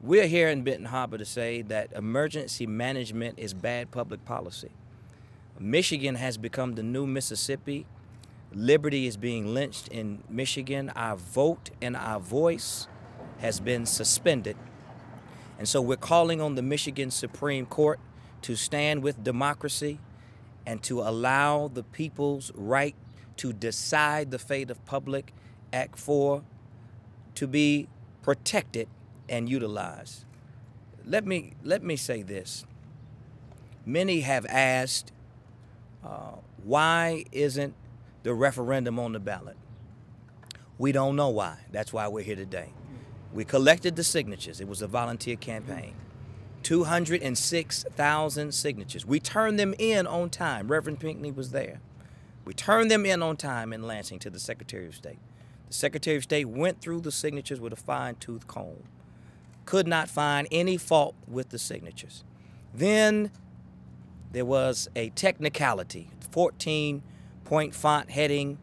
We're here in Benton Harbor to say that emergency management is bad public policy. Michigan has become the new Mississippi. Liberty is being lynched in Michigan. Our vote and our voice has been suspended. And so we're calling on the Michigan Supreme Court to stand with democracy and to allow the people's right to decide the fate of Public Act 4 to be protected and utilized. Let me say this. Many have asked, why isn't the referendum on the ballot? We don't know why. That's why we're here today. We collected the signatures. It was a volunteer campaign. 206,000 signatures. We turned them in on time. Reverend Pinckney was there. We turned them in on time in Lansing to the Secretary of State. The Secretary of State went through the signatures with a fine-tooth comb. Could not find any fault with the signatures. Then there was a technicality, 14-point font heading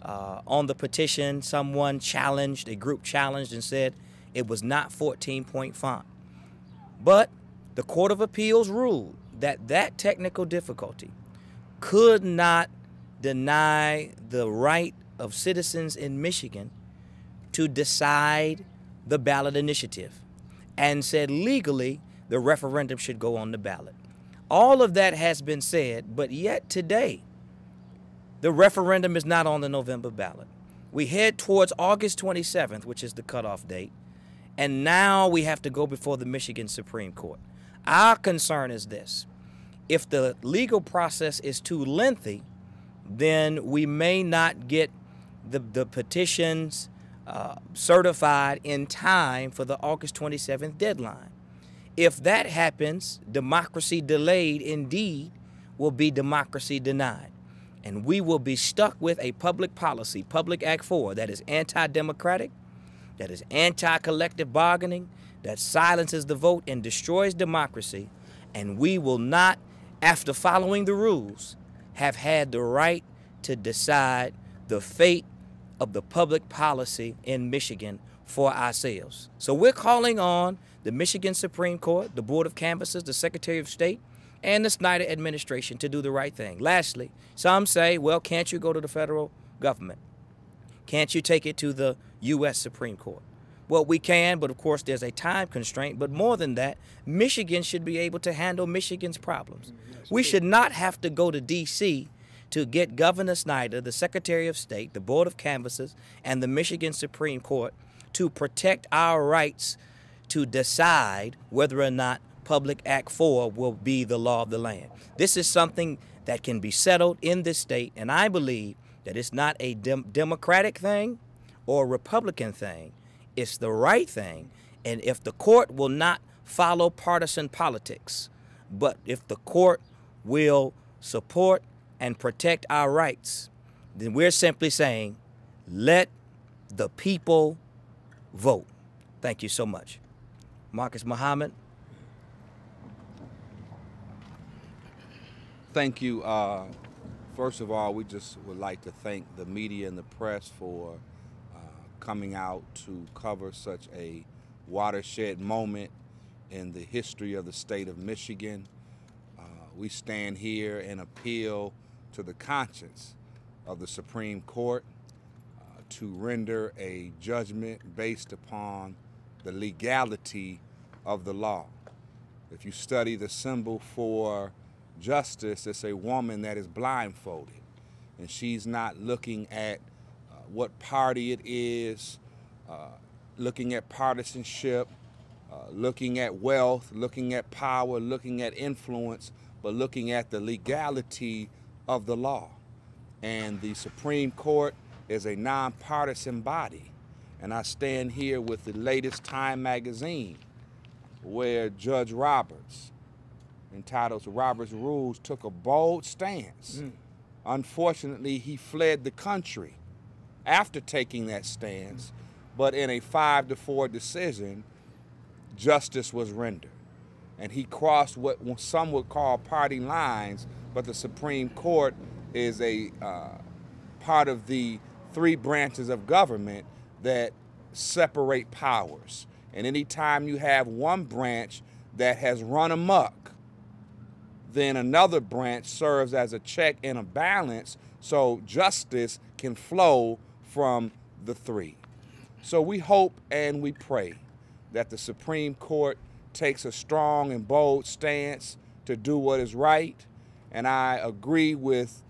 on the petition. Someone challenged, a group challenged and said it was not 14-point font. But the Court of Appeals ruled that that technical difficulty could not deny the right of citizens in Michigan to decide the ballot initiative, and said legally the referendum should go on the ballot. All of that has been said, but yet today, the referendum is not on the November ballot. We head towards August 27th, which is the cutoff date, and now we have to go before the Michigan Supreme Court. Our concern is this. If the legal process is too lengthy, then we may not get the petitions certified in time for the August 27th deadline. If that happens, democracy delayed indeed will be democracy denied. And we will be stuck with a public policy, Public Act 4, that is anti-democratic, that is anti-collective bargaining, that silences the vote and destroys democracy. And we will not, after following the rules, have had the right to decide the fate of the public policy in Michigan for ourselves. So we're calling on the Michigan Supreme Court, the Board of Canvassers, the Secretary of State, and the Snyder administration to do the right thing. Lastly, some say, well, can't you go to the federal government? Can't you take it to the U.S. Supreme Court? Well, we can, but of course there's a time constraint. But more than that, Michigan should be able to handle Michigan's problems. We should not have to go to D.C. to get Governor Snyder, the Secretary of State, the Board of Canvassers, and the Michigan Supreme Court to protect our rights to decide whether or not Public Act 4 will be the law of the land. This is something that can be settled in this state, and I believe that it's not a Democratic thing or a Republican thing. It's the right thing, and if the court will not follow partisan politics, but if the court will support and protect our rights, then we're simply saying, let the people vote. Thank you so much. Marcus Muhammad. Thank you. First of all, we just would like to thank the media and the press for coming out to cover such a watershed moment in the history of the state of Michigan. We stand here and appeal to the conscience of the Supreme Court to render a judgment based upon the legality of the law. If you study the symbol for justice, it's a woman that is blindfolded, and she's not looking at what party it is, looking at partisanship, looking at wealth, looking at power, looking at influence, but looking at the legality of the law. And the Supreme Court is a nonpartisan body. And I stand here with the latest Time magazine, where Judge Roberts, entitled Roberts Rules, took a bold stance. Unfortunately, he fled the country after taking that stance, but in a 5-4 decision, justice was rendered. And he crossed what some would call party lines, but the Supreme Court is a part of the 3 branches of government that separate powers. And anytime you have one branch that has run amok, then another branch serves as a check and a balance so justice can flow from the three. So we hope and we pray that the Supreme Court takes a strong and bold stance to do what is right. And I agree with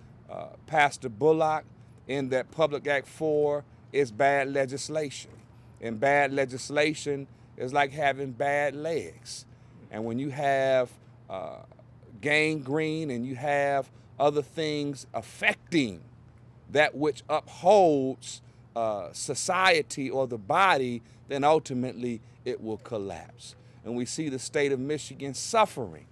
Pastor Bullock in that Public Act 4 is bad legislation. And bad legislation is like having bad legs. And when you have gangrene and you have other things affecting that which upholds society or the body, then ultimately it will collapse. And we see the state of Michigan suffering.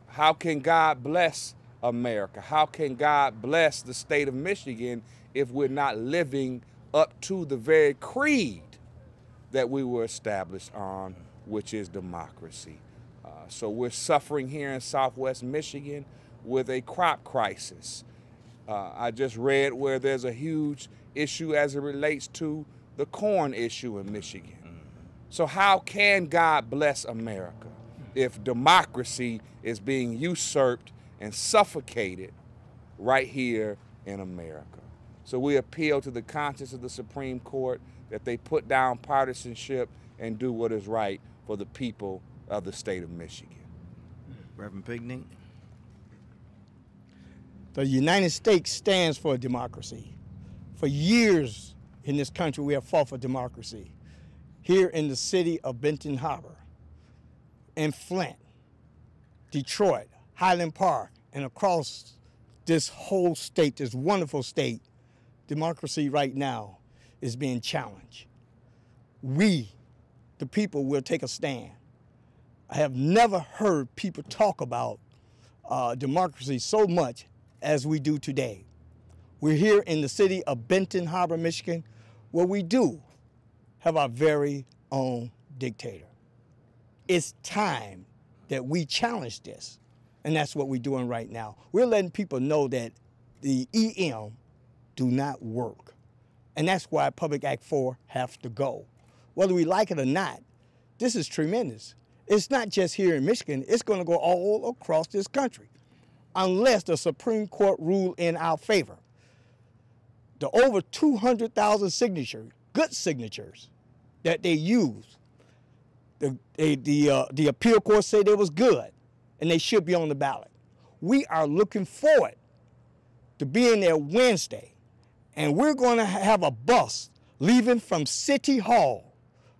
How can God bless America? How can God bless the state of Michigan if we're not living up to the very creed that we were established on, which is democracy? So we're suffering here in Southwest Michigan with a crop crisis. I just read where there's a huge issue as it relates to the corn issue in Michigan. So how can God bless America if democracy is being usurped and suffocated right here in America? So we appeal to the conscience of the Supreme Court that they put down partisanship and do what is right for the people of the state of Michigan. Reverend Pinckney. The United States stands for democracy. For years in this country, we have fought for democracy. Here in the city of Benton Harbor, in Flint, Detroit, Highland Park, and across this whole state, this wonderful state, democracy right now is being challenged. We, the people, will take a stand. I have never heard people talk about democracy so much as we do today. We're here in the city of Benton Harbor, Michigan, where we do have our very own dictator. It's time that we challenge this, and that's what we're doing right now. We're letting people know that the EM do not work, and that's why Public Act 4 has to go. Whether we like it or not, this is tremendous. It's not just here in Michigan, it's going to go all across this country, unless the Supreme Court rule in our favor. The over 200,000 signatures, good signatures, that they used, the appeal court said they was good, and they should be on the ballot. We are looking forward to being there Wednesday, and we're going to have a bus leaving from City Hall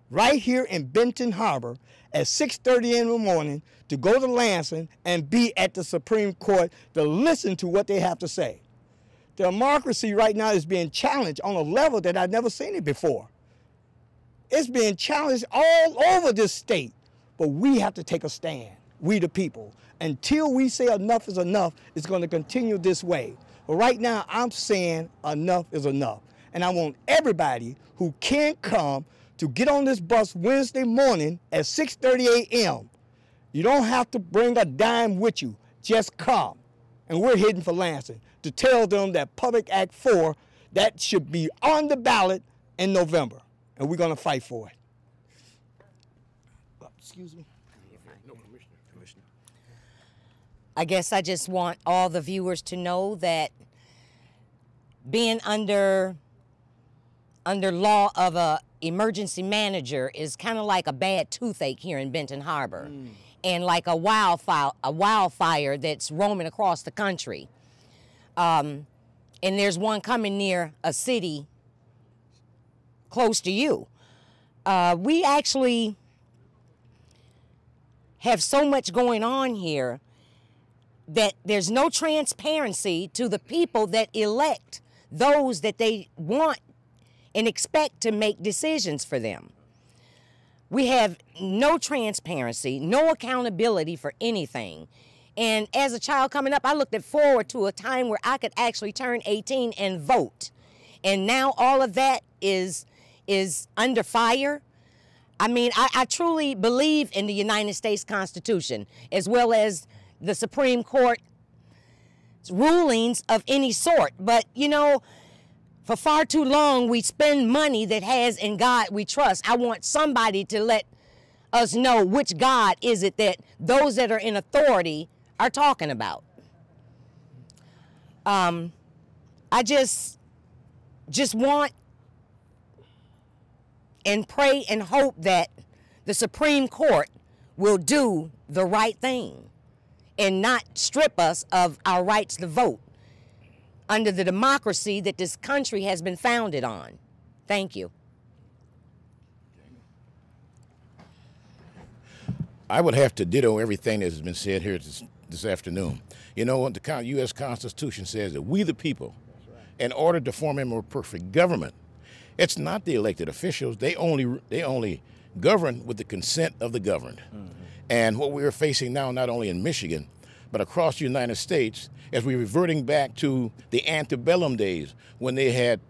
right here in Benton Harbor at 6:30 in the morning to go to Lansing and be at the Supreme Court to listen to what they have to say. Democracy right now is being challenged on a level that I've never seen it before. It's being challenged all over this state, but we have to take a stand, we the people. Until we say enough is enough, it's going to continue this way. But right now, I'm saying enough is enough. And I want everybody who can come to get on this bus Wednesday morning at 6:30 a.m. You don't have to bring a dime with you. Just come. And we're heading for Lansing to tell them that Public Act 4, that should be on the ballot in November. And we're going to fight for it. Excuse me. Commissioner. I guess I just want all the viewers to know that being under law of a emergency manager is kind of like a bad toothache here in Benton Harbor, and like a wildfire that's roaming across the country. And there's one coming near a city close to you. We actually have so much going on here that there's no transparency to the people that elect those that they want and expect to make decisions for them. We have no transparency, no accountability for anything. And as a child coming up, I looked forward to a time where I could actually turn 18 and vote. And now all of that is under fire. I mean, I truly believe in the United States Constitution, as well as the Supreme Court rulings of any sort. But, you know, For far too long, we spend money that has in God we trust. I want somebody to let us know which God is it that those that are in authority are talking about. I just want and pray and hope that the Supreme Court will do the right thing and not strip us of our rights to vote under the democracy that this country has been founded on. Thank you. I would have to ditto everything that has been said here this afternoon. You know what the U.S. Constitution says, that we the people, in order to form a more perfect government, it's not the elected officials. They only govern with the consent of the governed. Mm-hmm. And what we are facing now, not only in Michigan, but across the United States, as we're reverting back to the antebellum days when they had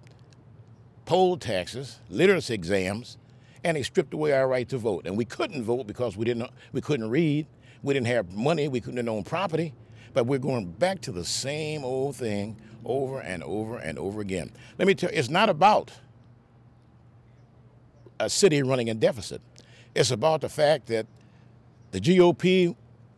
poll taxes, literacy exams, and they stripped away our right to vote. And we couldn't vote because we couldn't read, we didn't have money, we couldn't own property. But we're going back to the same old thing over and over and over again. Let me tell you, it's not about a city running in deficit. It's about the fact that the GOP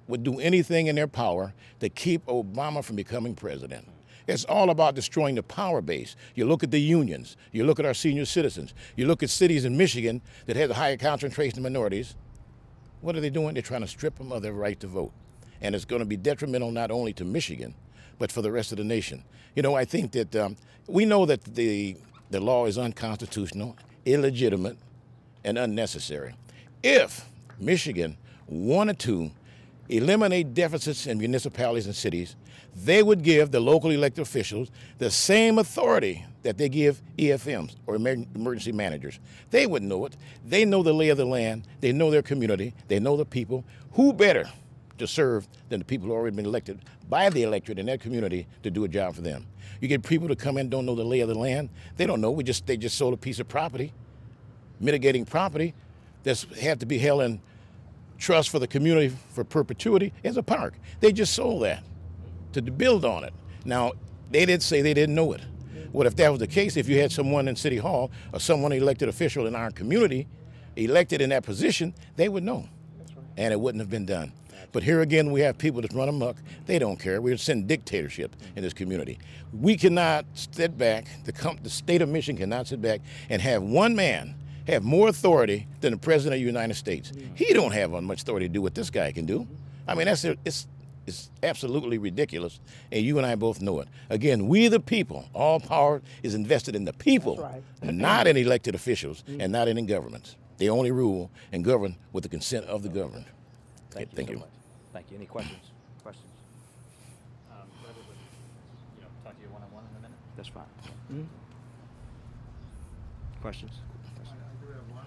would do anything in their power to keep Obama from becoming president. It's all about destroying the power base. You look at the unions, you look at our senior citizens, you look at cities in Michigan that have a higher concentration of minorities. What are they doing? They're trying to strip them of their right to vote. And it's going to be detrimental not only to Michigan, but for the rest of the nation. You know, I think that we know that the law is unconstitutional, illegitimate, and unnecessary. If Michigan wanted to eliminate deficits in municipalities and cities, they would give the local elected officials the same authority that they give EFMs or emergency managers. They would know it. They know the lay of the land. They know their community. They know the people. Who better to serve than the people who have already been elected by the electorate in their community to do a job for them? You get people to come in, don't know the lay of the land. They don't know. They just sold a piece of property, mitigating property that's had to be held in trust for the community for perpetuity as a park. They just sold that to build on it. Now, they did say they didn't know it. Well, if that was the case, if you had someone in City Hall or someone elected official in our community elected in that position, they would know. That's right. And it wouldn't have been done. But here again, we have people that run amok. They don't care. We're sending dictatorship in this community. We cannot sit back, the state of Michigan cannot sit back and have one man have more authority than the President of the United States. He don't have much authority to do what this guy can do. I mean, it's absolutely ridiculous, and you and I both know it. Again, we the people, all power is invested in the people, right, not in elected officials and not in governments. They only rule and govern with the consent of the governed. Thank you. So much. Thank you. Any questions? Questions? Brother would, talk to you one-on-one in a minute. That's fine. Mm-hmm. Questions? I do have one.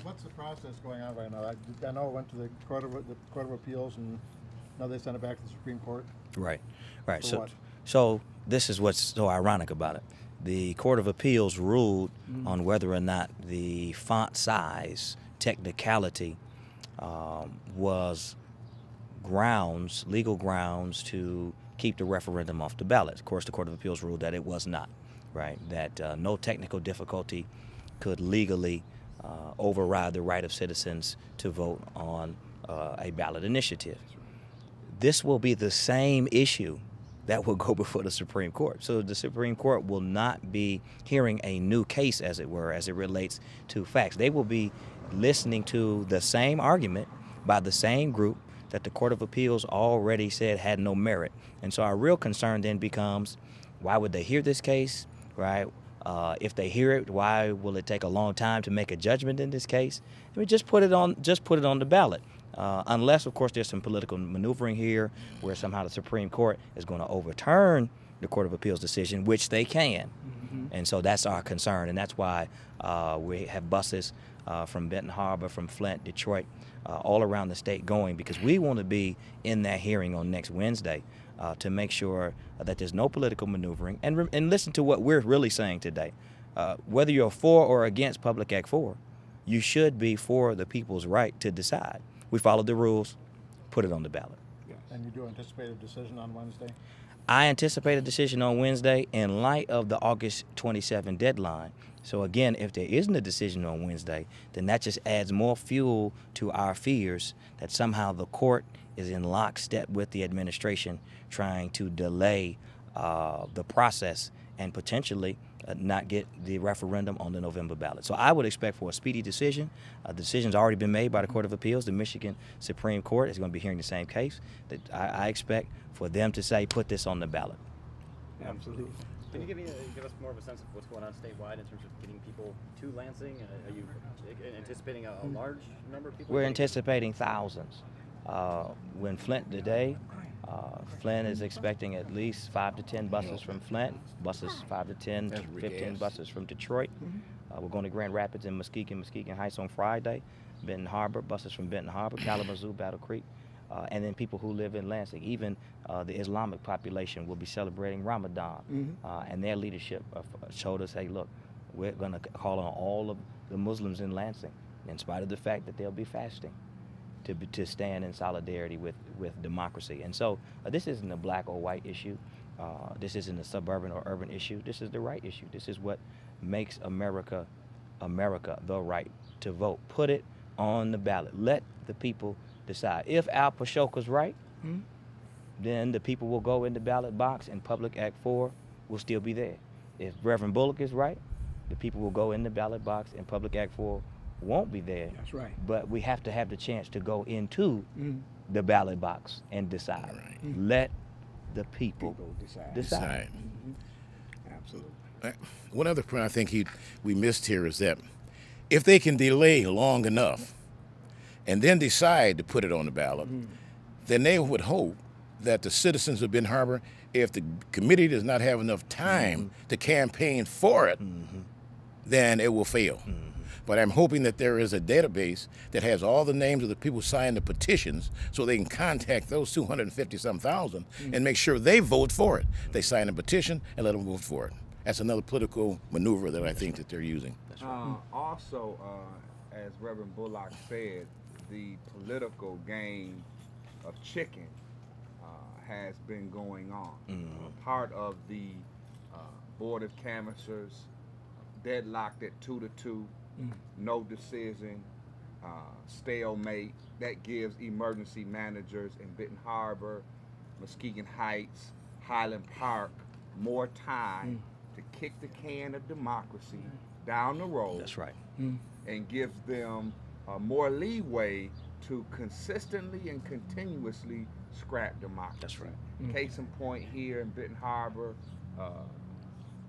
What's the process going on right now? I know it went to the Court of Appeals, and now they sent it back to the Supreme Court. Right. For So this is what's so ironic about it. The Court of Appeals ruled on whether or not the font size technicality was legal grounds to keep the referendum off the ballot. Of course, the Court of Appeals ruled that it was not, right? That no technical difficulty could legally override the right of citizens to vote on a ballot initiative. This will be the same issue that will go before the Supreme Court. So the Supreme Court will not be hearing a new case, as it were, as it relates to facts. They will be listening to the same argument by the same group that the Court of Appeals already said had no merit. And so our real concern then becomes, why would they hear this case, right? If they hear it, why will it take a long time to make a judgment in this case? I mean, just put it on the ballot. Unless, of course, there's some political maneuvering here where somehow the Supreme Court is going to overturn the Court of Appeals decision, which they can. Mm-hmm. And so that's our concern, and that's why we have buses from Benton Harbor, from Flint, Detroit, all around the state going, because we want to be in that hearing on next Wednesday to make sure that there's no political maneuvering. And listen to what we're really saying today. Whether you're for or against Public Act 4, you should be for the people's right to decide. We followed the rules, put it on the ballot. And you do anticipate a decision on Wednesday? I anticipate a decision on Wednesday in light of the August 27 deadline. So again, if there isn't a decision on Wednesday, then that just adds more fuel to our fears that somehow the court is in lockstep with the administration trying to delay the process and potentially not get the referendum on the November ballot. So I would expect for a speedy decision. The decision's already been made by the Court of Appeals. The Michigan Supreme Court is going to be hearing the same case. That I expect for them to say, put this on the ballot. Absolutely. Can you give us more of a sense of what's going on statewide in terms of getting people to Lansing? Are you anticipating a large number of people? We're anticipating thousands. When Flint today, Flint is expecting at least 5 to 10 buses from Flint, 5 to 10, 15 buses from Detroit. We're going to Grand Rapids and Muskegon Heights on Friday. Benton Harbor, buses from Benton Harbor, Kalamazoo, Battle Creek. And then people who live in Lansing. Even the Islamic population will be celebrating Ramadan. And their leadership showed us, hey, look, we're going to call on all of the Muslims in Lansing, in spite of the fact that they'll be fasting, to stand in solidarity with democracy. And so this isn't a black or white issue. This isn't a suburban or urban issue. This is the right issue. This is what makes America, the right to vote. Put it on the ballot. Let the people decide. If Al Pashoka's right, then the people will go in the ballot box and Public Act 4 will still be there. If Reverend Bullock is right, the people will go in the ballot box and Public Act 4 won't be there. That's right. But we have to have the chance to go into the ballot box and decide. Let the people decide. Absolutely. One other point I think we missed here is that if they can delay long enough and then decide to put it on the ballot, then they would hope that the citizens of Benton Harbor, if the committee does not have enough time to campaign for it, then it will fail. But I'm hoping that there is a database that has all the names of the people signing the petitions so they can contact those 250-some thousand and make sure they vote for it. They sign a petition and let them vote for it. That's another political maneuver that I think that they're using. Also, as Reverend Bullock said, the political game of chicken has been going on. Part of the Board of Canvassers deadlocked at 2-2. No decision, stalemate. That gives emergency managers in Benton Harbor, Muskegon Heights, Highland Park more time to kick the can of democracy down the road. That's right. And gives them more leeway to consistently and continuously scrap democracy. That's right. Case in point here in Benton Harbor,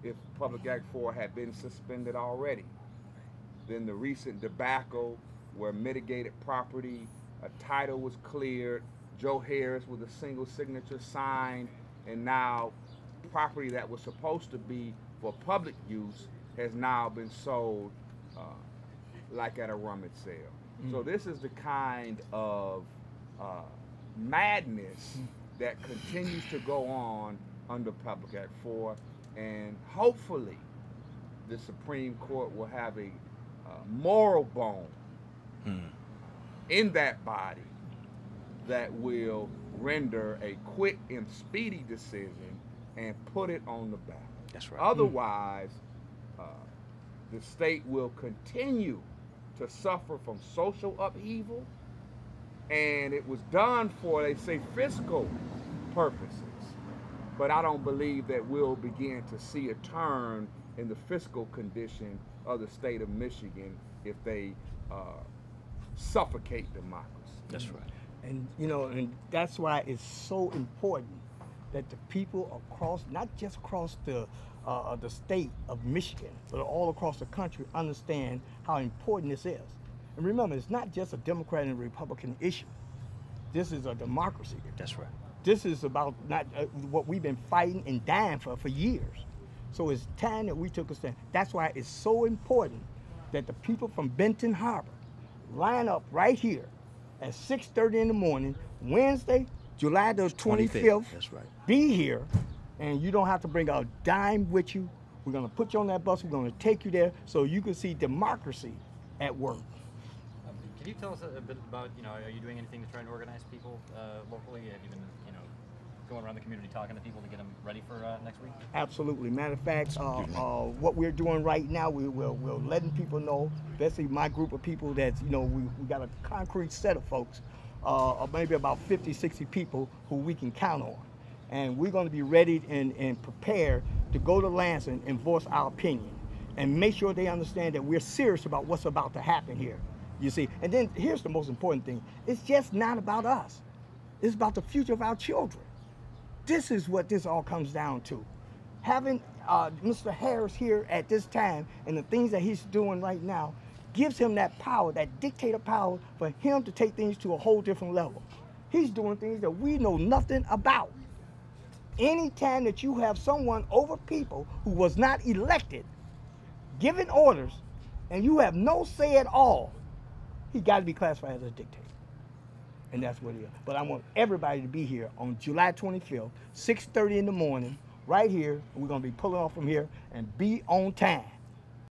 if Public Act 4 had been suspended already, then the recent debacle where mitigated property, a title was cleared, Joe Harris with a single signature signed, and now property that was supposed to be for public use has now been sold like at a rummage sale. So this is the kind of madness that continues to go on under Public Act 4, and hopefully the Supreme Court will have a moral bone in that body that will render a quick and speedy decision and put it on the ballot. That's right. Otherwise, the state will continue to suffer from social upheaval, and it was done for, they say, fiscal purposes. But I don't believe that we'll begin to see a turn in the fiscal condition of the state of Michigan if they suffocate democracy. That's right. And and that's why it's so important that the people across, not just across the state of Michigan, but all across the country, understand how important this is. And remember, it's not just a Democrat and Republican issue. This is a democracy. That's right. This is about not what we've been fighting and dying for years. So it's time that we took a stand. That's why it's so important that the people from Benton Harbor line up right here at 6:30 in the morning, Wednesday, July the 25th. That's right. Be here, and you don't have to bring a dime with you. We're going to put you on that bus. We're going to take you there so you can see democracy at work. Can you tell us a bit about, are you doing anything to try and organize people locally? Have you been, going around the community talking to people to get them ready for next week? Absolutely. Matter of fact, what we're doing right now, we're letting people know, especially my group of people, that we got a concrete set of folks, maybe about 50, 60 people who we can count on. And we're going to be ready and prepared to go to Lansing and voice our opinion and make sure they understand that we're serious about what's about to happen here. You see, and then here's the most important thing. It's just not about us. It's about the future of our children. This is what this all comes down to. Having Mr. Harris here at this time and the things that he's doing right now gives him that power, that dictator power, for him to take things to a whole different level. He's doing things that we know nothing about. Anytime that you have someone over people who was not elected, giving orders, and you have no say at all, he got to be classified as a dictator. And that's what he is. But I want everybody to be here on July 25th, 6:30 in the morning, right here. And we're going to be pulling off from here and be on time.